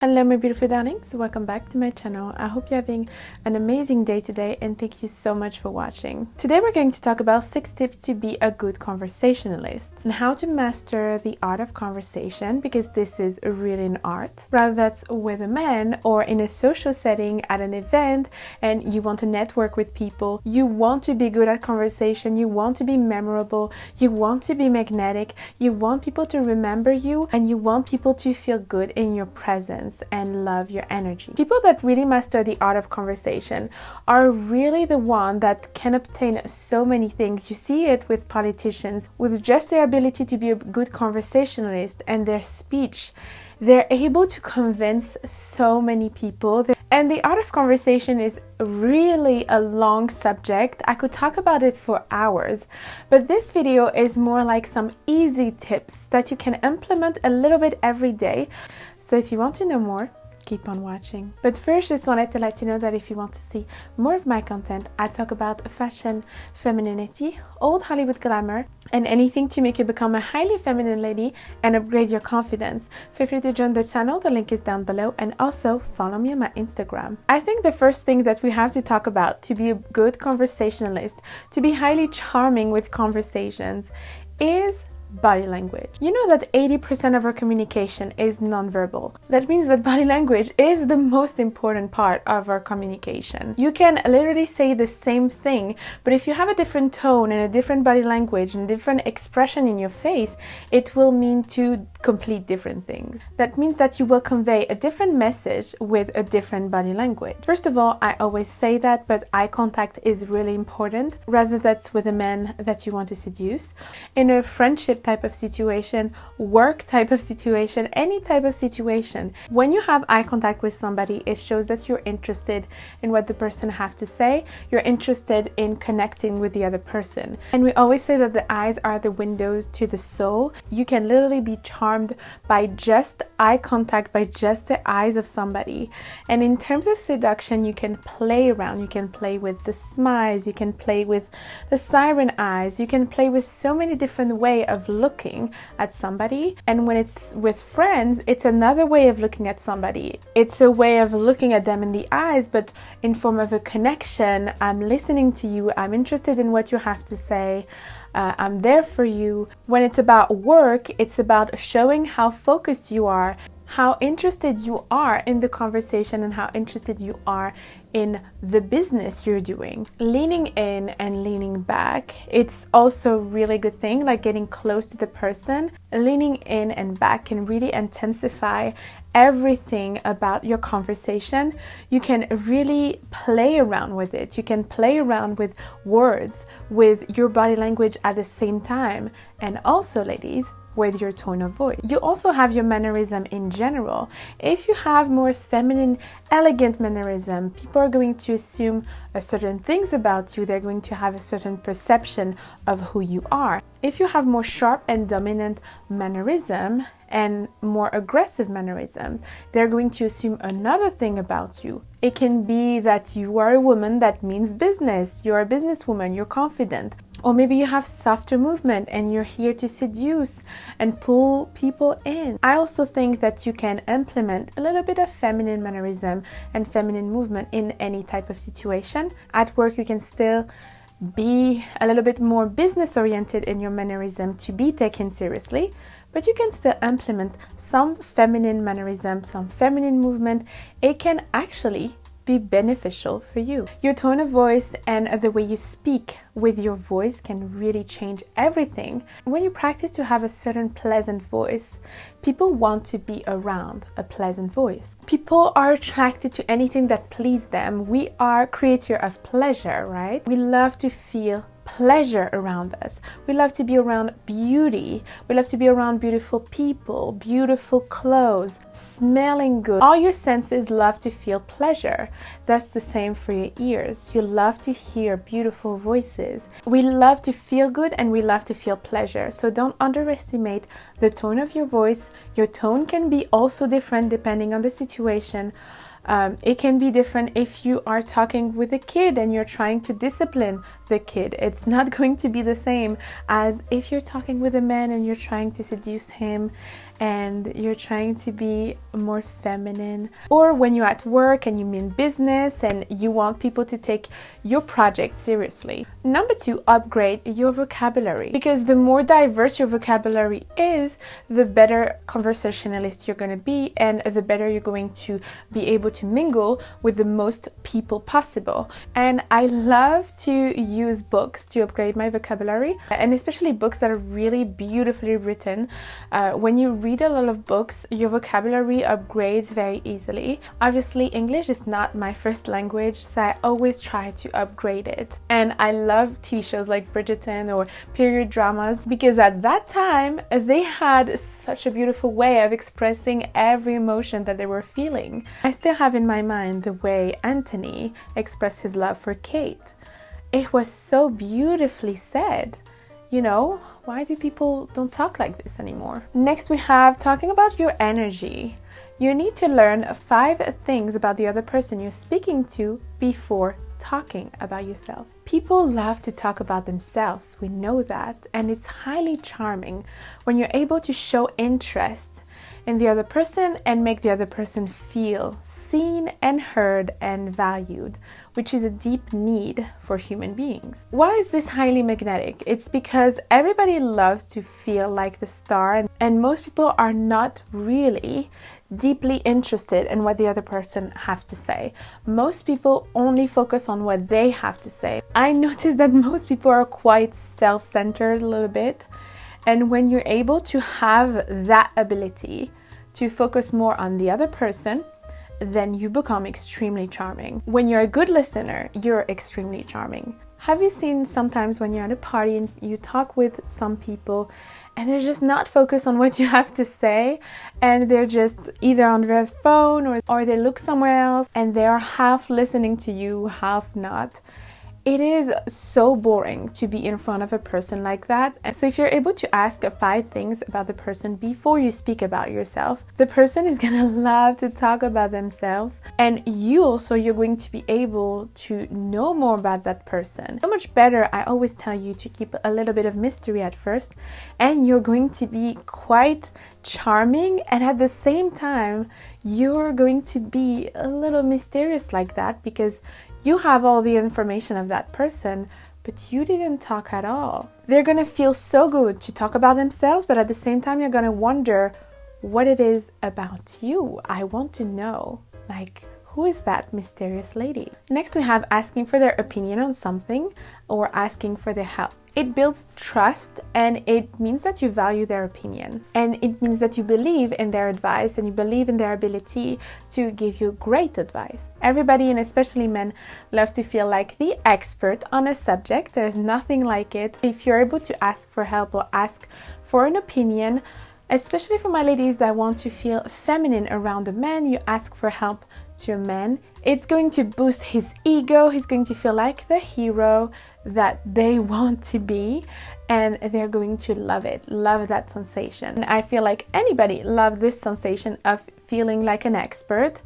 Hello my beautiful darlings, welcome back to my channel. I hope you're having an amazing day today and thank you so much for watching. Today we're going to talk about 6 tips to be a good conversationalist and how to master the art of conversation, because this is really an art. Whether that's with a man or in a social setting at an event and you want to network with people, you want to be good at conversation, you want to be memorable, you want to be magnetic, you want people to remember you, and you want people to feel good in your presence and love your energy. People that really master the art of conversation are really the one that can obtain so many things. You see it with politicians, with just their ability to be a good conversationalist and their speech. They're able to convince so many people. And the art of conversation is really a long subject. I could talk about it for hours, but this video is more like some easy tips that you can implement a little bit every day. So if you want to know more, keep on watching. But first, just wanted to let you know that if you want to see more of my content, I talk about fashion, femininity, old Hollywood glamour, and anything to make you become a highly feminine lady and upgrade your confidence. Feel free to join the channel, the link is down below, and also follow me on my Instagram. I think the first thing that we have to talk about to be a good conversationalist, to be highly charming with conversations, is body language. You know that 80% of our communication is nonverbal. That means that body language is the most important part of our communication. You can literally say the same thing, but if you have a different tone and a different body language and different expression in your face, it will mean two complete different things. That means that you will convey a different message with a different body language. First of all, I always say that, but eye contact is really important, whether that's with a man that you want to seduce, in a friendship type of situation, work type of situation, any type of situation. When you have eye contact with somebody, it shows that you're interested in what the person has to say. You're interested in connecting with the other person. And we always say that the eyes are the windows to the soul. You can literally be charmed by just eye contact, by just the eyes of somebody. And in terms of seduction, you can play around. You can play with the smiles, you can play with the siren eyes, you can play with so many different ways of looking at somebody. And when it's with friends, it's another way of looking at somebody. It's a way of looking at them in the eyes, but in form of a connection. I'm listening to you, I'm interested in what you have to say, I'm there for you. When it's about work, it's about showing how focused you are, how interested you are in the conversation, and how interested you are in the business you're doing. Leaning in and leaning back, it's also a really good thing, like getting close to the person. Leaning in and back can really intensify everything about your conversation. You can really play around with it. You can play around with words, with your body language at the same time. And also, ladies, with your tone of voice. You also have your mannerism in general. If you have more feminine, elegant mannerism, people are going to assume certain things about you. They're going to have a certain perception of who you are. If you have more sharp and dominant mannerism and more aggressive mannerisms, they're going to assume another thing about you. It can be that you are a woman that means business. You're a businesswoman, you're confident. Or maybe you have softer movement and you're here to seduce and pull people in. I also think that you can implement a little bit of feminine mannerism and feminine movement in any type of situation. At work, you can still be a little bit more business oriented in your mannerism to be taken seriously, but you can still implement some feminine mannerism, some feminine movement. It can actually be beneficial for you. Your tone of voice and the way you speak with your voice can really change everything. When you practice to have a certain pleasant voice, people want to be around a pleasant voice. People are attracted to anything that pleases them. We are creature of pleasure, right? We love to feel pleasure around us. We love to be around beauty. We love to be around beautiful people, beautiful clothes, smelling good. All your senses love to feel pleasure. That's the same for your ears. You love to hear beautiful voices. We love to feel good and we love to feel pleasure. So don't underestimate the tone of your voice. Your tone can be also different depending on the situation. It can be different if you are talking with a kid and you're trying to discipline the kid. It's not going to be the same as if you're talking with a man and you're trying to seduce him and you're trying to be more feminine, or when you're at work and you mean business and you want people to take your project seriously. Number 2, upgrade your vocabulary, because the more diverse your vocabulary is, the better conversationalist you're going to be, and the better you're going to be able to mingle with the most people possible. And I love to use books to upgrade my vocabulary, and especially books that are really beautifully written. When you read a lot of books, your vocabulary upgrades very easily. Obviously, English is not my first language, so I always try to upgrade it. And I love TV shows like Bridgerton or period dramas, because at that time they had such a beautiful way of expressing every emotion that they were feeling. I still have in my mind the way Anthony expressed his love for Kate. It was so beautifully said. You know, why do people don't talk like this anymore? Next, we have talking about your energy. You need to learn 5 things about the other person you're speaking to before talking about yourself. People love to talk about themselves, we know that, and it's highly charming when you're able to show interest in the other person and make the other person feel seen and heard and valued, which is a deep need for human beings. Why is this highly magnetic? It's because everybody loves to feel like the star, and most people are not really deeply interested in what the other person have to say. Most people only focus on what they have to say. I noticed that most people are quite self-centered a little bit, and when you're able to have that ability to focus more on the other person, then you become extremely charming. When you're a good listener, you're extremely charming. Have you seen sometimes when you're at a party and you talk with some people and they're just not focused on what you have to say, and they're just either on their phone or they look somewhere else and they are half listening to you, half not? It is so boring to be in front of a person like that. And so if you're able to ask 5 things about the person before you speak about yourself, the person is gonna love to talk about themselves, and you're going to be able to know more about that person. So much better, I always tell you to keep a little bit of mystery at first, and you're going to be quite charming, and at the same time you're going to be a little mysterious like that, because you have all the information of that person, but you didn't talk at all. They're gonna feel so good to talk about themselves, but at the same time, you're gonna wonder what it is about you. I want to know, like, who is that mysterious lady? Next, we have asking for their opinion on something or asking for their help. It builds trust, and it means that you value their opinion, and it means that you believe in their advice and you believe in their ability to give you great advice. Everybody, and especially men, love to feel like the expert on a subject. There's nothing like it. If you're able to ask for help or ask for an opinion, especially for my ladies that want to feel feminine around a man, you ask for help to a man. It's going to boost his ego. He's going to feel like the hero that they want to be, and they're going to love it, love that sensation. And I feel like anybody loves this sensation of feeling like an expert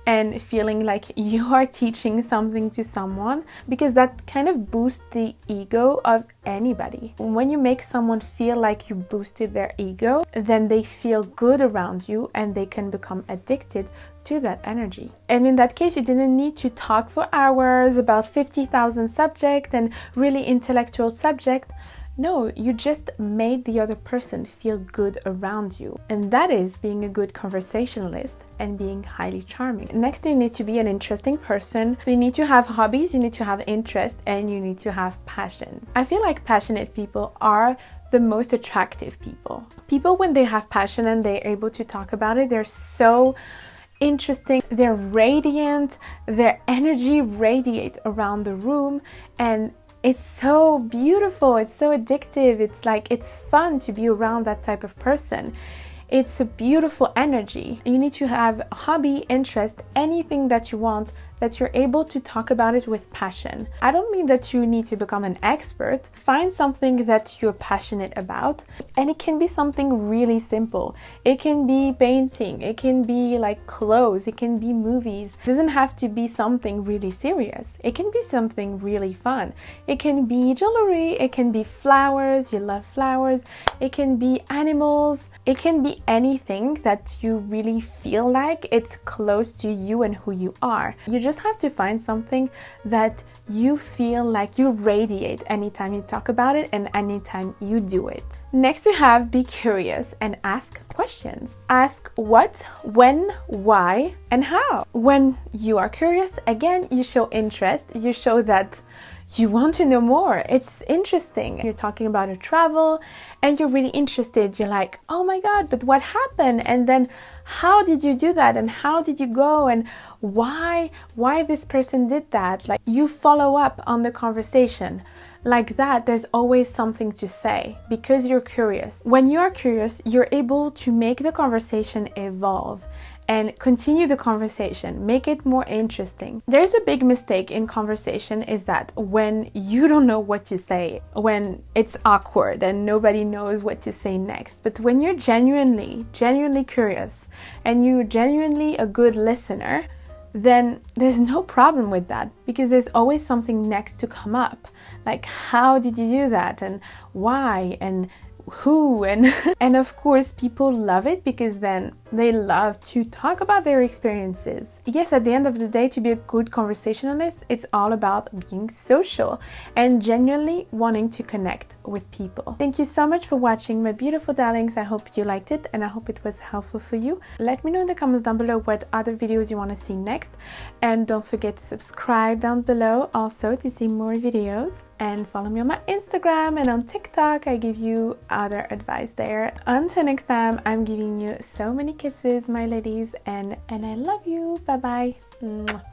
and feeling like you are teaching something to someone, because that kind of boosts the ego of anybody. When you make someone feel like you boosted their ego, then they feel good around you and they can become addicted to that energy. And in that case, you didn't need to talk for hours about 50,000 subjects and really intellectual subjects. No, you just made the other person feel good around you. And that is being a good conversationalist and being highly charming. Next, you need to be an interesting person. So you need to have hobbies, you need to have interest, and you need to have passions. I feel like passionate people are the most attractive people. People, when they have passion and they're able to talk about it, they're so interesting, they're radiant, their energy radiates around the room, and it's so beautiful, it's so addictive. It's like, it's fun to be around that type of person. It's a beautiful energy. You need to have a hobby, interest, anything that you want that you're able to talk about it with passion. I don't mean that you need to become an expert. Find something that you're passionate about, and it can be something really simple. It can be painting, it can be like clothes, it can be movies. It doesn't have to be something really serious. It can be something really fun. It can be jewelry, it can be flowers, you love flowers, it can be animals, it can be anything that you really feel like it's close to you and who you are. You just have to find something that you feel like you radiate anytime you talk about it and anytime you do it. Next we have be curious and ask questions. Ask what, when, why, and how. When you are curious, again, you show interest. You show that you want to know more. It's interesting. You're talking about a travel and you're really interested. You're like, oh my God, but what happened? And then how did you do that? And how did you go? And why this person did that? Like, you follow up on the conversation. Like that, there's always something to say because you're curious. When you are curious, you're able to make the conversation evolve and continue the conversation, make it more interesting. There's a big mistake in conversation is that when you don't know what to say, when it's awkward and nobody knows what to say next, but when you're genuinely curious and you're genuinely a good listener, then there's no problem with that because there's always something next to come up. Like, how did you do that? And why? And who? And and of course people love it because then they love to talk about their experiences. Yes, at the end of the day, to be a good conversationalist, it's all about being social and genuinely wanting to connect with people. Thank you so much for watching, my beautiful darlings. I hope you liked it and I hope it was helpful for you. Let me know in the comments down below what other videos you want to see next, and don't forget to subscribe down below also to see more videos, and follow me on my Instagram and on TikTok. I give you other advice there. Until next time, I'm giving you so many kisses, my ladies, and I love you. Bye bye.